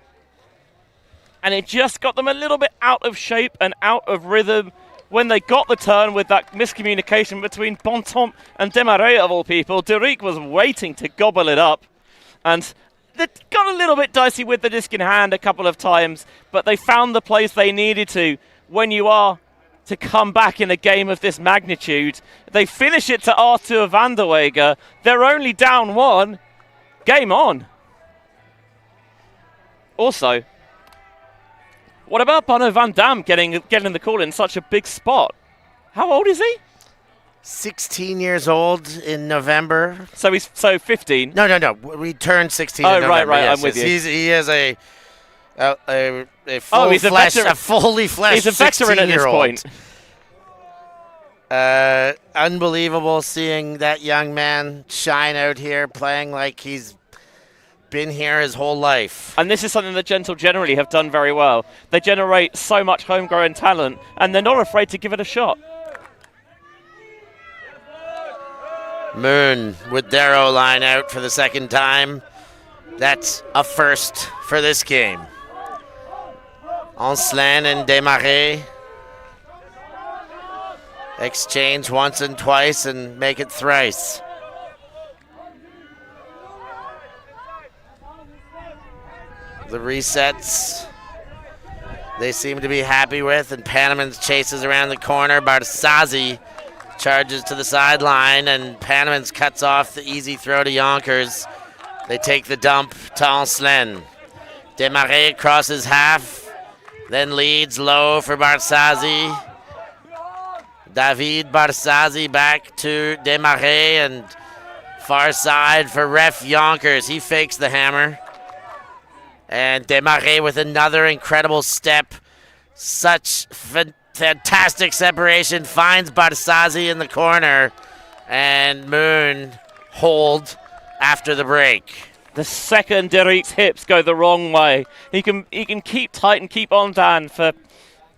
And it just got them a little bit out of shape and out of rhythm when they got the turn with that miscommunication between Bontemps and Desmarais, of all people. Derek was waiting to gobble it up. And they got a little bit dicey with the disc in hand a couple of times, but they found the place they needed to when you are to come back in a game of this magnitude. They finish it to Arthur van der Weger. They're only down one. Game on. Also, what about Bono Van Dam getting the call in such a big spot? How old is he? 16 years old in November. So he's 15. No. We turned 16 in November. Right. Yes, I'm with you. He is a fully fleshed He's a veteran at this point. Unbelievable seeing that young man shine out here, playing like he's been here his whole life. And this is something that Gentle generally have done very well. They generate so much homegrown talent, and they're not afraid to give it a shot. Moon with their O-line out for the second time. That's a first for this game. Enslen and Desmarais exchange once and twice and make it thrice. The resets they seem to be happy with, and Panamans chases around the corner. Barsasi charges to the sideline, and Panamans cuts off the easy throw to Yonkers. They take the dump to Anslen. Desmarais crosses half, then leads low for Barsasi. David Barsasi back to Desmarais, and far side for ref Yonkers. He fakes the hammer. And Desmarais with another incredible step. Such fantastic separation. Finds Barsasi in the corner. And Moon hold after the break. The second Derik's hips go the wrong way. He can keep tight and keep on Dan for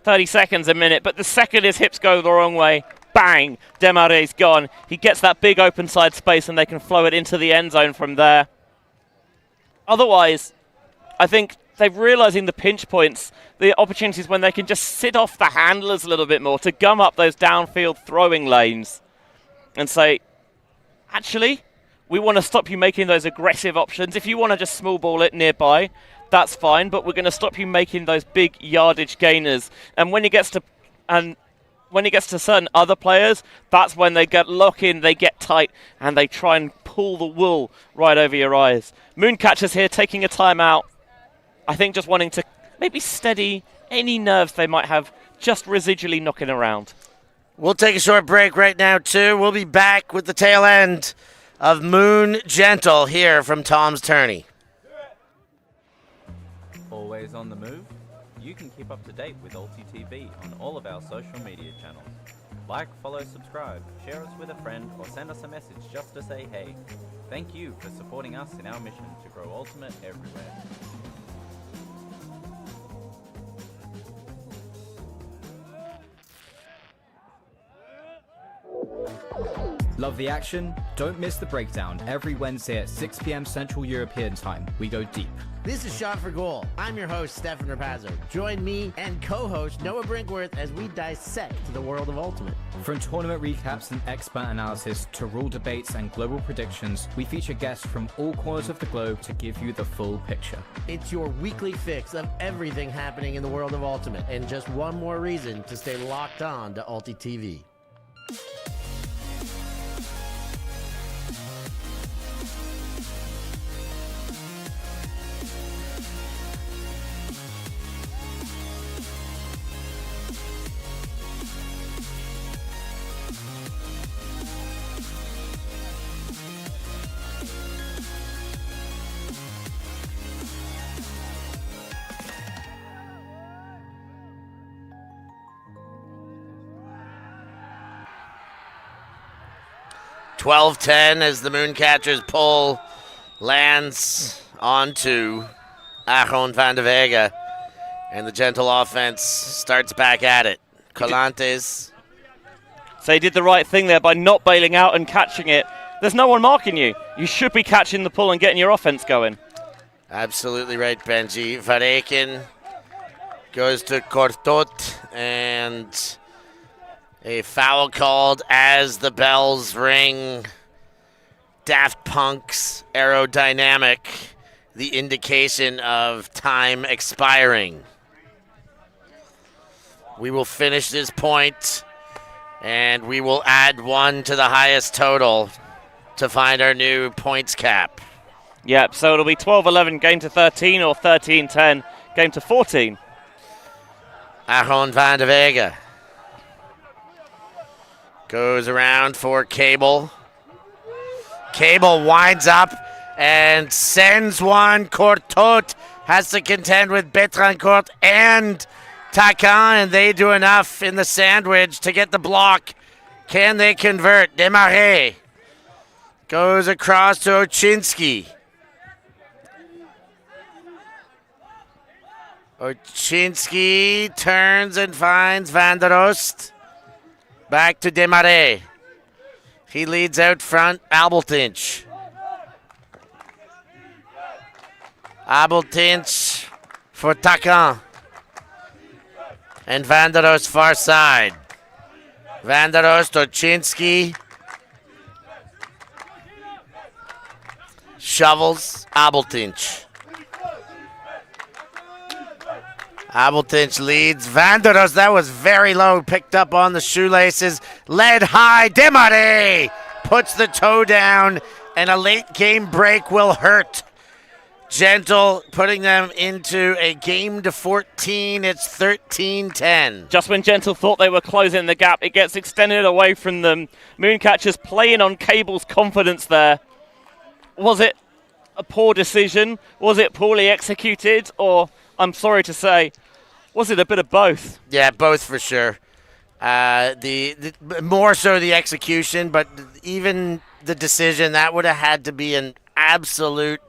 30 seconds a minute, but the second his hips go the wrong way, bang, Desmarais' gone. He gets that big open side space and they can flow it into the end zone from there. Otherwise, I think they're realizing the pinch points, the opportunities when they can just sit off the handlers a little bit more to gum up those downfield throwing lanes and say, actually, we want to stop you making those aggressive options. If you want to just small ball it nearby, that's fine, but we're going to stop you making those big yardage gainers. And when he gets to certain other players, that's when they get lock in, they get tight, and they try and pull the wool right over your eyes. Mooncatchers here taking a timeout. I think just wanting to maybe steady any nerves they might have just residually knocking around. We'll take a short break right now, too. We'll be back with the tail end of Moon Gentle here from Tom's Tourney. Always on the move? You can keep up to date with Ulti TV on all of our social media channels. Like, follow, subscribe, share us with a friend, or send us a message just to say hey. Thank you for supporting us in our mission to grow Ultimate everywhere. Love the action? Don't miss the breakdown every Wednesday at 6 p.m. Central European Time. We go deep. This is Shot for Goal. I'm your host, Stefan Rapazzo. Join me and co-host Noah Brinkworth as we dissect the world of Ultimate. From tournament recaps and expert analysis to rule debates and global predictions, we feature guests from all corners of the globe to give you the full picture. It's your weekly fix of everything happening in the world of Ultimate, and just one more reason to stay locked on to Ulti TV. (12-10) as the Mooncatchers pull lands onto Aaron van der Vega, and the Gentle offense starts back at it. Colantes. So he did the right thing there by not bailing out and catching it. There's no one marking you. You should be catching the pull and getting your offense going. Absolutely right, Benji. Vareken goes to Cortot, and a foul called as the bells ring. Daft Punk's aerodynamic, the indication of time expiring. We will finish this point, and we will add one to the highest total to find our new points cap. Yep, so it'll be 12-11 game to 13 or 13-10 game to 14. Aaron van der Vega goes around for Cable. Cable winds up and sends one. Cortot has to contend with Betrancourt and Takan, and they do enough in the sandwich to get the block. Can they convert? Desmarais goes across to Oczynski. Oczynski turns and finds Van der Oost. Back to Desmarais. He leads out front, Abeltinch. Abeltinch for Takan. And Van der Oost far side. Van der Oost, Oczynski. Shovels, Abeltinch. Abeltinch leads. Vanderos, that was very low, picked up on the shoelaces, led high. Dmitriy puts the toe down, and a late game break will hurt. Gentle putting them into a game to 14. It's 13-10. Just when Gentle thought they were closing the gap, it gets extended away from them. Mooncatchers playing on Cable's confidence there. Was it a poor decision? Was it poorly executed? Or, I'm sorry to say, was it a bit of both? Yeah, both for sure. The more so the execution, but even the decision, that would have had to be an absolute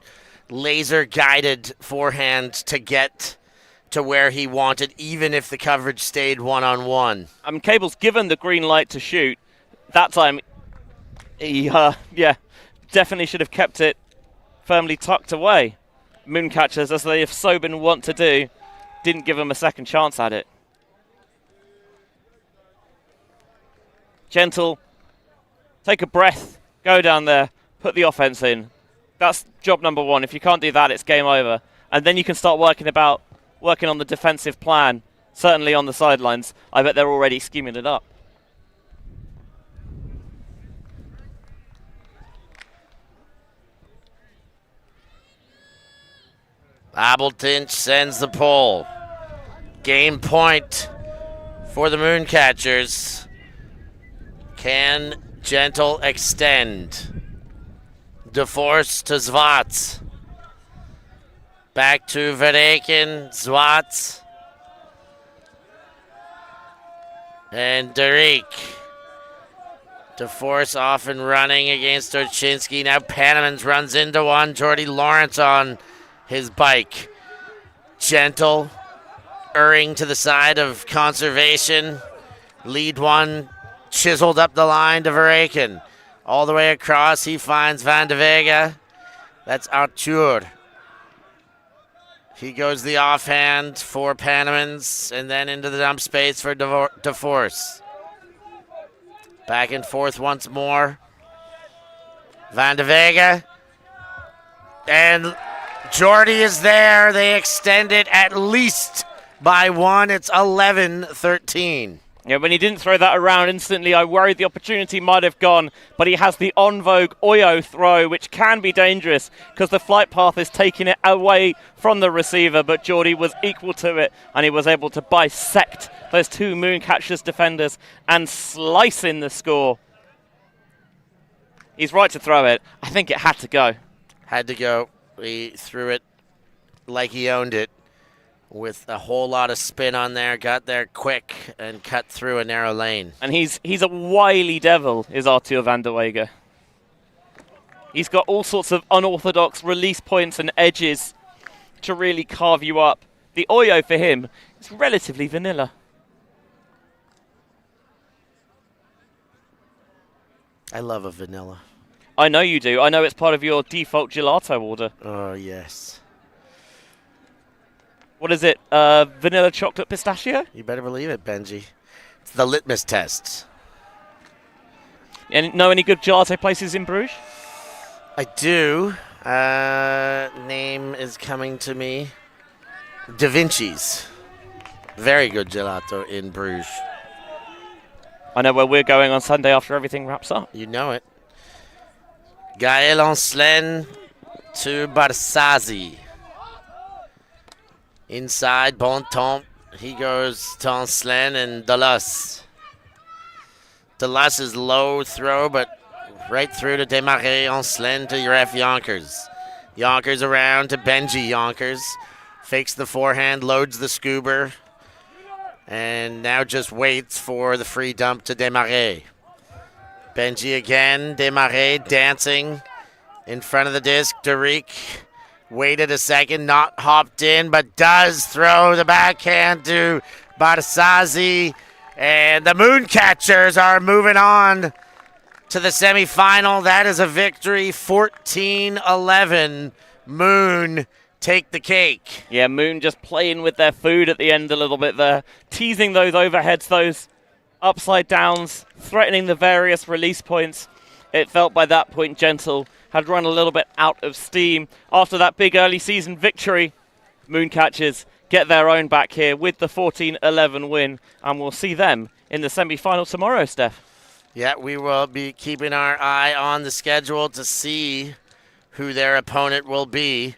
laser-guided forehand to get to where he wanted, even if the coverage stayed one-on-one. Cable's given the green light to shoot. That time, he, definitely should have kept it firmly tucked away. Mooncatchers, as they have so been wont to do, didn't give him a second chance at it. Gentle, take a breath, go down there, put the offense in. That's job number one. If you can't do that, it's game over. And then you can start working on the defensive plan, certainly on the sidelines. I bet they're already scheming it up. Abeltinch sends the pull. Game point for the Mooncatchers. Can Gentle extend? De Force to Zwats. Back to Verreken, Zwats. And Derek. De Force off and running against Orchinski. Now Panemans runs into one. Jordy Lawrence on his bike. Gentle, erring to the side of conservation. Lead one, chiseled up the line to Verreken. All the way across, he finds Van de Vega. That's Arthur. He goes the offhand for Panemans, and then into the dump space for De Force. Back and forth once more. Van de Vega. And Jordy is there. They extend it at least by one. It's 11-13. Yeah, when he didn't throw that around instantly, I worried the opportunity might have gone, but he has the en vogue Oyo throw, which can be dangerous because the flight path is taking it away from the receiver, but Jordy was equal to it, and he was able to bisect those two Mooncatchers defenders and slice in the score. He's right to throw it. I think it had to go. Had to go. He threw it like he owned it, with a whole lot of spin on there, got there quick and cut through a narrow lane. And he's a wily devil, is Arthur van der Wege. He's got all sorts of unorthodox release points and edges to really carve you up. The Oyo for him is relatively vanilla. I love a vanilla. I know you do. I know it's part of your default gelato order. Oh, yes. What is it? Vanilla chocolate pistachio? You better believe it, Benji. It's the litmus test. And know any good gelato places in Bruges? I do. Name is coming to me. Da Vinci's. Very good gelato in Bruges. I know where we're going on Sunday after everything wraps up. You know it. Gaël Ancelin to Barsazi. Inside, Bontemps. He goes to Ancelin and Delas. Delas is low throw, but right through to Desmarais, Ancelin to ref Yonkers. Yonkers around to Benji Yonkers. Fakes the forehand, loads the scuba. And now just waits for the free dump to Desmarais. Benji again, Desmarais dancing in front of the disc. Derek waited a second, not hopped in, but does throw the backhand to Barsazi. And the Mooncatchers are moving on to the semifinal. That is a victory, 14-11. Moon take the cake. Yeah, Moon just playing with their food at the end a little bit there, teasing those overheads, those upside downs, threatening the various release points. It felt by that point Gentle had run a little bit out of steam. After that big early season victory, Mooncatchers get their own back here with the 14-11 win, and we'll see them in the semi-final tomorrow, Steph. Yeah, we will be keeping our eye on the schedule to see who their opponent will be.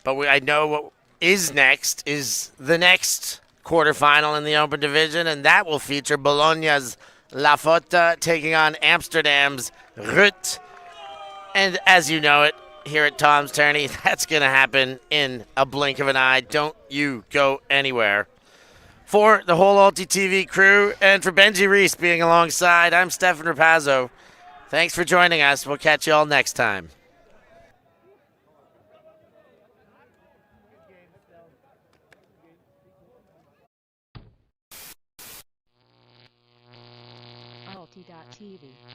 But I know what is next is the next quarterfinal in the Open Division, and that will feature Bologna's La Fotta taking on Amsterdam's Rut. And as you know it, here at Tom's Tourney, that's going to happen in a blink of an eye. Don't you go anywhere. For the whole Ulti TV crew and for Benji Reese being alongside, I'm Stefan Rapazzo. Thanks for joining us. We'll catch you all next time. Ulti.tv